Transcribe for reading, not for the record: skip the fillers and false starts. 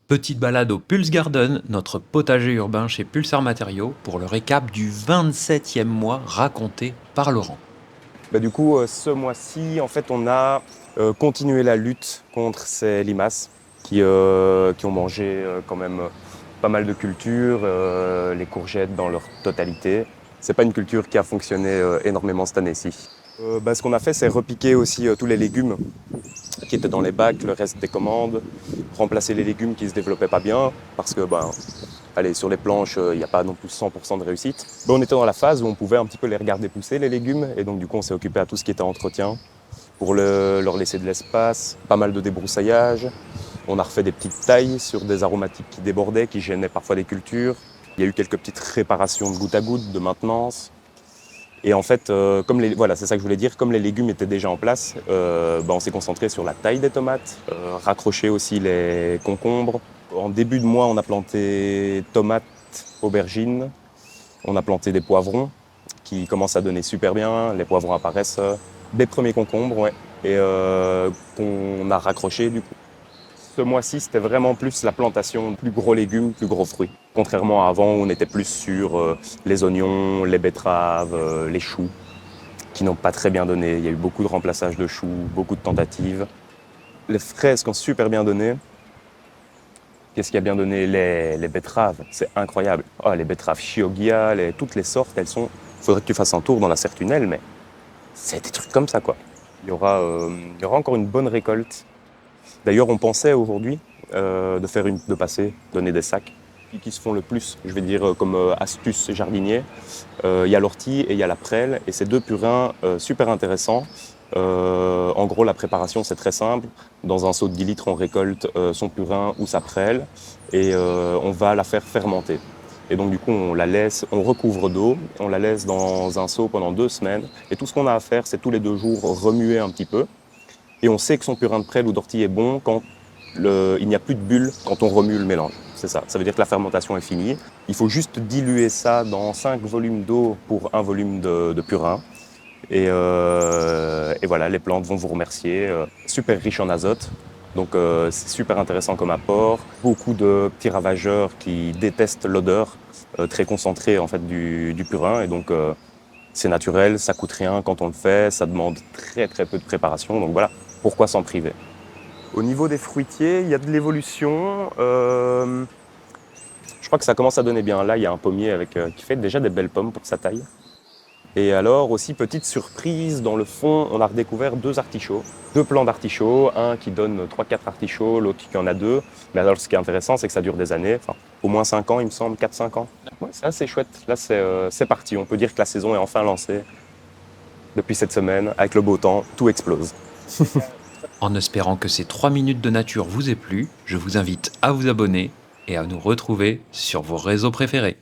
Petite balade au Pulse Garden, notre potager urbain chez Pulsar Matériaux, pour le récap du 27e mois raconté par Laurent. Du coup, ce mois-ci, en fait, on a continué la lutte contre ces limaces qui ont mangé quand même pas mal de cultures, les courgettes dans leur totalité. C'est pas une culture qui a fonctionné énormément cette année-ci. Ce qu'on a fait, c'est repiquer aussi tous les légumes qui étaient dans les bacs, le reste des commandes, remplacer les légumes qui se développaient pas bien, parce que allez, sur les planches, il n'y a pas non plus 100% de réussite. On était dans la phase où on pouvait un petit peu les regarder pousser, les légumes, et donc du coup on s'est occupé à tout ce qui était entretien, pour leur laisser de l'espace, pas mal de débroussaillage. On a refait des petites tailles sur des aromatiques qui débordaient, qui gênaient parfois les cultures. Il y a eu quelques petites réparations de goutte à goutte, de maintenance. Et en fait, voilà, c'est ça que je voulais dire, comme les légumes étaient déjà en place, on s'est concentré sur la taille des tomates, raccrocher aussi les concombres. En début de mois, on a planté tomates, aubergines, on a planté des poivrons qui commencent à donner super bien, les poivrons apparaissent, des premiers concombres, ouais, et qu'on a raccroché du coup. Ce mois-ci, c'était vraiment plus la plantation de plus gros légumes, plus gros fruits. Contrairement à avant, où on était plus sur les oignons, les betteraves, les choux, qui n'ont pas très bien donné. Il y a eu beaucoup de remplaçage de choux, beaucoup de tentatives. Les fraises qui ont super bien donné. Qu'est-ce qui a bien donné? Les betteraves, c'est incroyable. Oh, les betteraves Chioggia, toutes les sortes, elles sont... Il faudrait que tu fasses un tour dans la Sertunelle, mais c'est des trucs comme ça, quoi. Il y aura encore une bonne récolte. D'ailleurs, on pensait aujourd'hui de passer, donner des sacs qui se font le plus, je vais dire comme astuce jardinier. Il y a l'ortie et il y a la prêle, et ces deux purins super intéressants. En gros, la préparation, c'est très simple. Dans un seau de 10 litres, on récolte son purin ou sa prêle et on va la faire fermenter. Et donc, du coup, on la laisse, on recouvre d'eau, on la laisse dans un seau pendant 2 semaines. Et tout ce qu'on a à faire, c'est tous les 2 jours remuer un petit peu. Et on sait que son purin de prêle ou d'ortie est bon quand il n'y a plus de bulles quand on remue le mélange. C'est ça. Ça veut dire que la fermentation est finie. Il faut juste diluer ça dans 5 volumes d'eau pour 1 volume de purin. Et voilà, les plantes vont vous remercier. Super riche en azote. Donc c'est super intéressant comme apport. Beaucoup de petits ravageurs qui détestent l'odeur très concentrée en fait, du purin. Et donc c'est naturel, ça coûte rien quand on le fait. Ça demande très très peu de préparation. Donc voilà, pourquoi s'en priver? Au niveau des fruitiers, il y a de l'évolution. Je crois que ça commence à donner bien. Là, il y a un pommier qui fait déjà des belles pommes pour sa taille. Et alors, aussi, petite surprise, dans le fond, on a redécouvert 2 artichauts. 2 plants d'artichauts, un qui donne 3-4 artichauts, l'autre qui en a 2. Mais alors, ce qui est intéressant, c'est que ça dure des années, enfin, au moins 5 ans, il me semble, 4-5 ans. Ouais, c'est assez chouette. Là, c'est parti. On peut dire que la saison est enfin lancée. Depuis cette semaine, avec le beau temps, tout explose. En espérant que ces 3 minutes de nature vous aient plu, je vous invite à vous abonner et à nous retrouver sur vos réseaux préférés.